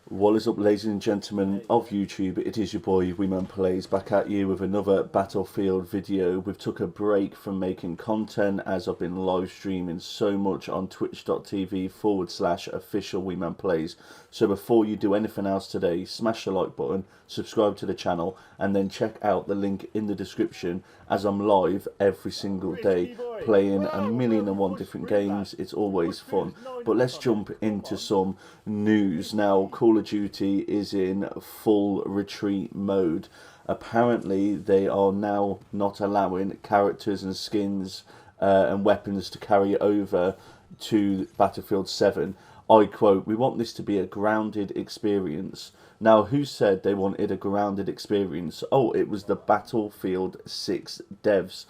What is up, ladies and gentlemen of YouTube? It is your boy Weeman Plays back at you with another Battlefield video. We've took a break from making content as I've been live streaming so much on twitch.tv/official Weeman Plays. So before you do anything else today, smash the like button, subscribe to the channel, and then check out the link in the description as I'm live every single day playing a million and one different games. It's always fun. But let's jump into some news now. Call of Duty is in full retreat mode. Apparently they are now not allowing characters and skins and weapons to carry over to Battlefield 7. I quote, "We want this to be a grounded experience." Now, who said they wanted a grounded experience? Oh, it was the Battlefield 6 devs.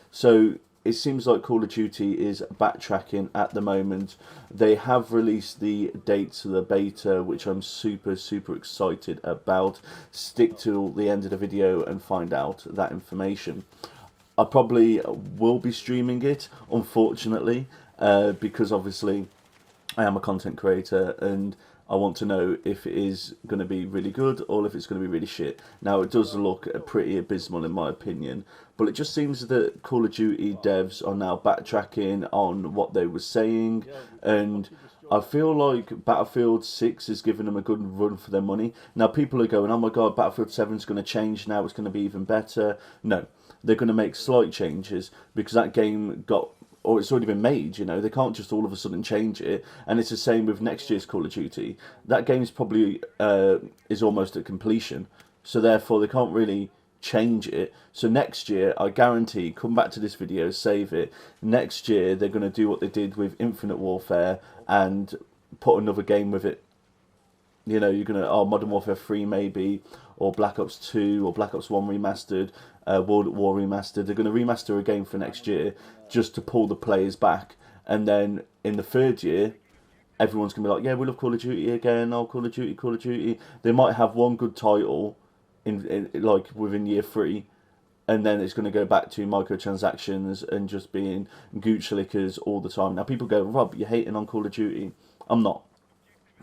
So it seems like Call of Duty is backtracking at the moment. They have released the dates of the beta, which I'm super excited about. Stick till the end of the video and find out that information. I probably will be streaming it, unfortunately, because obviously I am a content creator and I want to know if it is going to be really good or if it's going to be really shit. Now, it does look pretty abysmal in my opinion, but it just seems that Call of Duty devs are now backtracking on what they were saying, and I feel like Battlefield 6 is giving them a good run for their money. Now, people are going, oh my god, Battlefield 7 is going to change now, it's going to be even better. No, they're going to make slight changes because that game got, or it's already been made, you know, they can't just all of a sudden change it. And it's the same with next year's Call of Duty. That game's probably is almost at completion, so therefore they can't really change it. So next year, I guarantee, come back to this video, save it, next year they're going to do what they did with Infinite Warfare and put another game with it. You know, you're going to, oh, Modern Warfare 3 maybe, or Black Ops 2, or Black Ops 1 remastered, World at War remastered. They're going to remaster a game for next year just to pull the players back. And then in the third year, everyone's going to be like, yeah, we love Call of Duty again, oh, Call of Duty, Call of Duty. They might have one good title in like within year 3, and then it's going to go back to microtransactions and just being gooch lickers all the time. Now, people go, Rob, you're hating on Call of Duty. I'm not.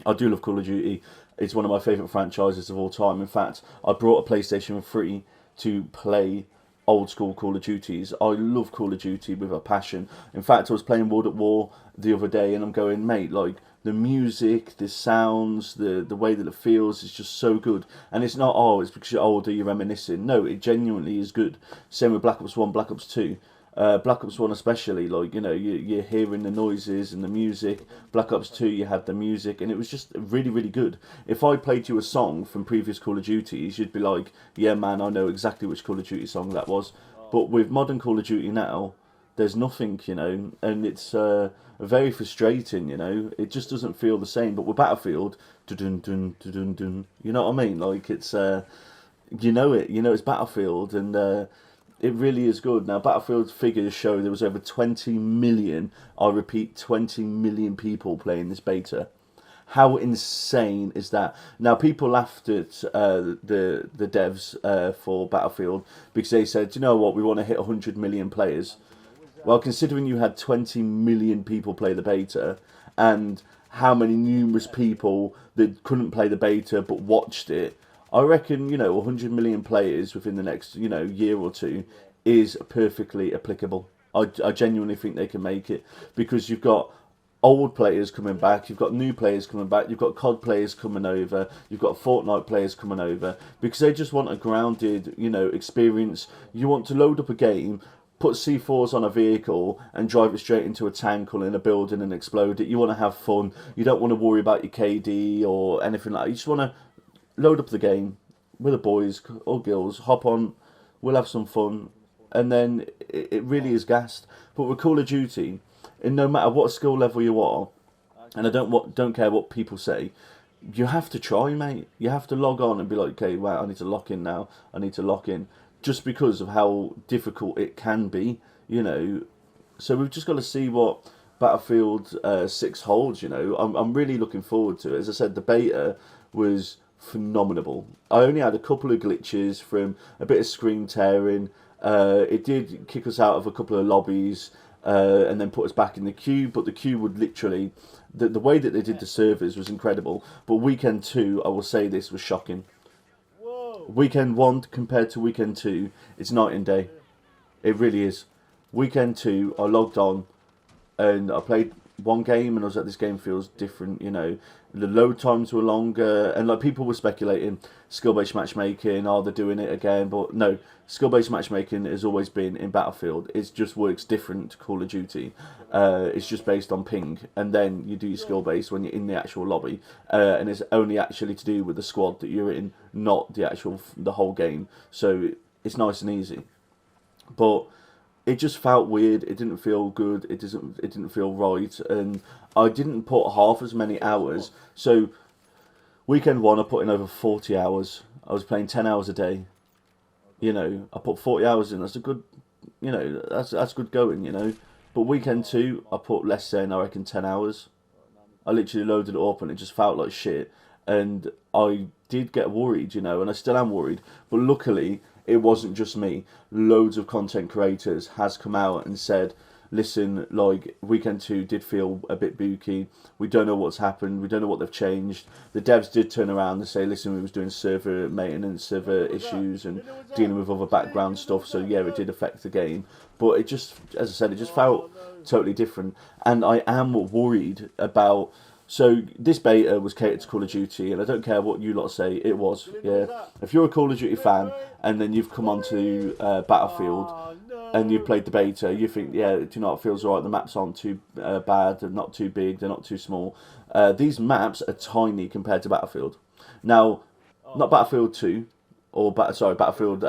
I do love Call of Duty. It's one of my favourite franchises of all time. In fact, I brought a PlayStation 3 to play old school Call of Duties. I love Call of Duty with a passion. In fact, I was playing World at War the other day and I'm going, mate, like, the music, the sounds, the way that it feels is just so good. And it's not, oh, it's because you're older, you're reminiscing. No, it genuinely is good. Same with Black Ops 1, Black Ops 2. Black Ops 1 especially, like, you know, you're hearing the noises and the music. Black Ops 2, you had the music, and it was just really good. If I played you a song from previous Call of Duties, you'd be like, yeah man, I know exactly which Call of Duty song that was. But with modern Call of Duty now, there's nothing, you know, and it's very frustrating, you know. It just doesn't feel the same. But with Battlefield, dun dun dun dun dun, you know what I mean? Like, it's you know it's Battlefield, and it really is good. Now, Battlefield figures show there was over 20 million, I repeat, 20 million people playing this beta. How insane is that? Now, people laughed at the devs for Battlefield because they said, you know what, we want to hit 100 million players. Well, considering you had 20 million people play the beta, and how many numerous people that couldn't play the beta but watched it, I reckon, you know, 100 million players within the next, you know, year or two is perfectly applicable. I genuinely think they can make it, because you've got old players coming back, you've got new players coming back, you've got COD players coming over, you've got Fortnite players coming over, because they just want a grounded, you know, experience. You want to load up a game, put C4s on a vehicle and drive it straight into a tank or in a building and explode it. You want to have fun. You don't want to worry about your KD or anything like that. You just want to load up the game with the boys or girls, hop on, we'll have some fun, and then it really is gassed. But with Call of Duty, and no matter what skill level you are, and I don't care what people say, you have to try, mate. You have to log on and be like, okay, wow, I need to lock in now. I need to lock in, just because of how difficult it can be, you know. So we've just got to see what Battlefield 6 holds, you know. I'm really looking forward to it. As I said, the beta was phenomenal. I only had a couple of glitches from a bit of screen tearing. It did kick us out of a couple of lobbies, and then put us back in the queue. But the queue would literally, the way that they did the servers was incredible. But weekend 2, I will say this was shocking. Weekend 1 compared to weekend 2, it's night and day. It really is. Weekend 2, I logged on and I played one game and I was like, this game feels different, you know. The load times were longer, and like people were speculating skill-based matchmaking, they're doing it again, but no, skill-based matchmaking has always been in Battlefield. It just works different to Call of Duty. It's just based on ping, and then you do your skill-based when you're in the actual lobby, and it's only actually to do with the squad that you're in, not the whole game. So it's nice and easy, but it just felt weird. It didn't feel good. It didn't feel right, and I didn't put half as many hours. So weekend 1, I put in over 40 hours. I was playing 10 hours a day. You know, I put 40 hours in. That's a good, you know, that's good going. You know, but weekend 2, I put less than, I reckon, 10 hours. I literally loaded it up and it just felt like shit. And I did get worried, you know, and I still am worried. But luckily, it wasn't just me. Loads of content creators has come out and said, listen, like, weekend 2 did feel a bit booky. We don't know what's happened. We don't know what they've changed. The devs did turn around and say, listen, we was doing server maintenance, server issues, and dealing with other background stuff. So, yeah, it did affect the game. But it just, as I said, it just felt totally different. And I am worried about... So this beta was catered to Call of Duty, and I don't care what you lot say, it was. Yeah, if you're a Call of Duty fan and then you've come onto Battlefield and you've played the beta, you think, yeah, do you know what, it feels alright. The maps aren't too bad, they're not too big, they're not too small. These maps are tiny compared to Battlefield. Now, not Battlefield 2 or Battlefield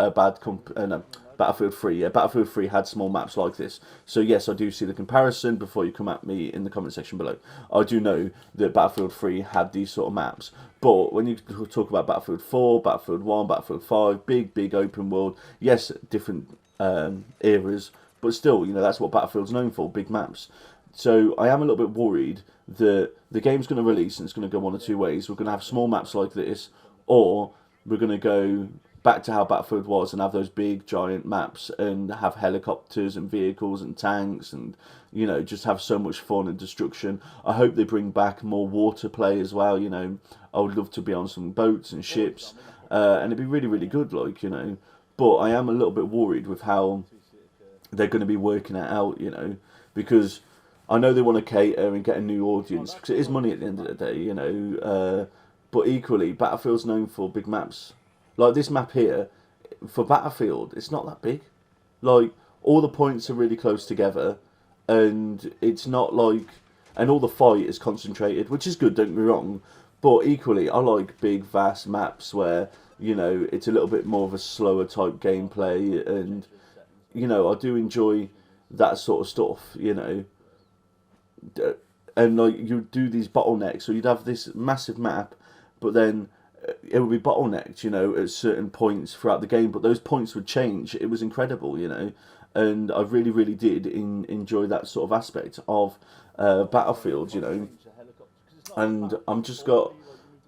Battlefield 3. Yeah, Battlefield 3 had small maps like this. So yes, I do see the comparison before you come at me in the comment section below. I do know that Battlefield 3 had these sort of maps. But when you talk about Battlefield 4, Battlefield 1, Battlefield 5, big open world, yes, different eras, but still, you know, that's what Battlefield's known for, big maps. So I am a little bit worried that the game's going to release and it's going to go one or two ways. We're going to have small maps like this, or we're going to go back to how Battlefield was and have those big giant maps and have helicopters and vehicles and tanks and, you know, just have so much fun and destruction. I hope they bring back more water play as well. You know, I would love to be on some boats and ships, and it'd be really good, like, you know. But I am a little bit worried with how they're going to be working it out, you know, because I know they want to cater and get a new audience, because it is money at the end of the day, you know. But equally, Battlefield's known for big maps. Like this map here, for Battlefield, it's not that big. Like, all the points are really close together, and it's not like... And all the fight is concentrated, which is good, don't get me wrong. But equally, I like big, vast maps where, you know, it's a little bit more of a slower type gameplay, and, you know, I do enjoy that sort of stuff, you know. And, like, you do these bottlenecks, so you'd have this massive map, but then it would be bottlenecked, you know, at certain points throughout the game, but those points would change. It was incredible, you know, and I really did enjoy that sort of aspect of Battlefield, you know, and I'm just got,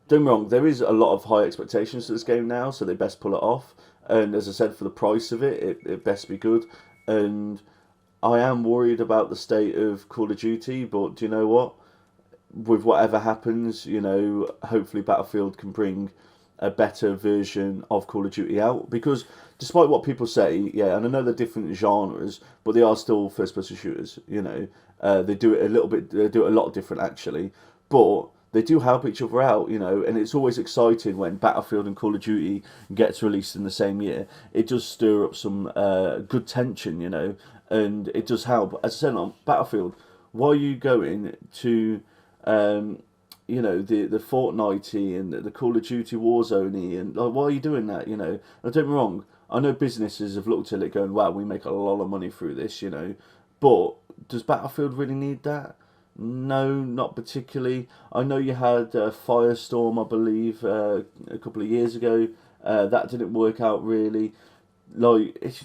don't get me wrong, there is a lot of high expectations to this game now, so they best pull it off, and as I said, for the price of it, it best be good, and I am worried about the state of Call of Duty, but do you know what? With whatever happens, you know, hopefully Battlefield can bring a better version of Call of Duty out, because despite what people say, yeah, and I know they're different genres, but they are still first-person shooters, you know. They do it a little bit, they do it a lot different actually, but they do help each other out, you know, and it's always exciting when Battlefield and Call of Duty gets released in the same year. It does stir up some good tension, you know, and it does help. As I said, on Battlefield, why are you going to... you know, the Fortnite and the Call of Duty Warzone, and like, why are you doing that, you know? Now, don't get me wrong, I know businesses have looked at it going, wow, we make a lot of money through this, you know, but does Battlefield really need that? No, not particularly. I know you had Firestorm, I believe, a couple of years ago. That didn't work out really. Like,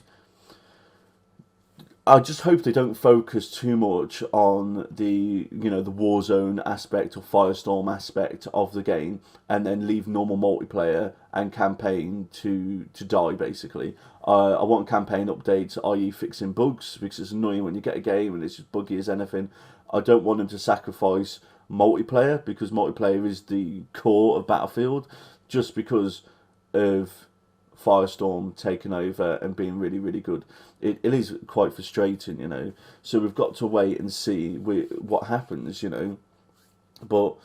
I just hope they don't focus too much on the the Warzone aspect or Firestorm aspect of the game, and then leave normal multiplayer and campaign to die basically. I want campaign updates, i.e. fixing bugs, because it's annoying when you get a game and it's just buggy as anything. I don't want them to sacrifice multiplayer, because multiplayer is the core of Battlefield, just because of Firestorm taking over and being really, really good. It is quite frustrating. So we've got to wait and see what happens. But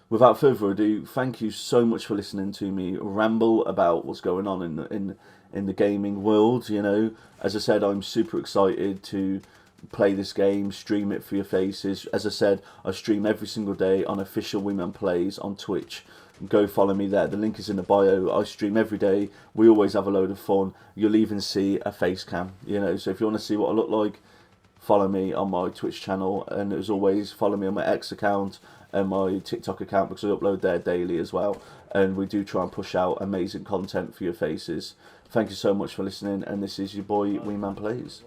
without further ado, thank you so much for listening to me ramble about what's going on in the gaming world. As I said, I'm super excited to play this game, stream it for your faces. As I said, I stream every single day on Official Wingman Plays on Twitch. Go follow me there. The link is in the bio. I stream every day. We always have a load of fun. You'll even see a face cam. So if you want to see what I look like, follow me on my Twitch channel. And as always, follow me on my X account and my TikTok account, because I upload there daily as well. And we do try and push out amazing content for your faces. Thank you so much for listening. And this is your boy Wingman Plays.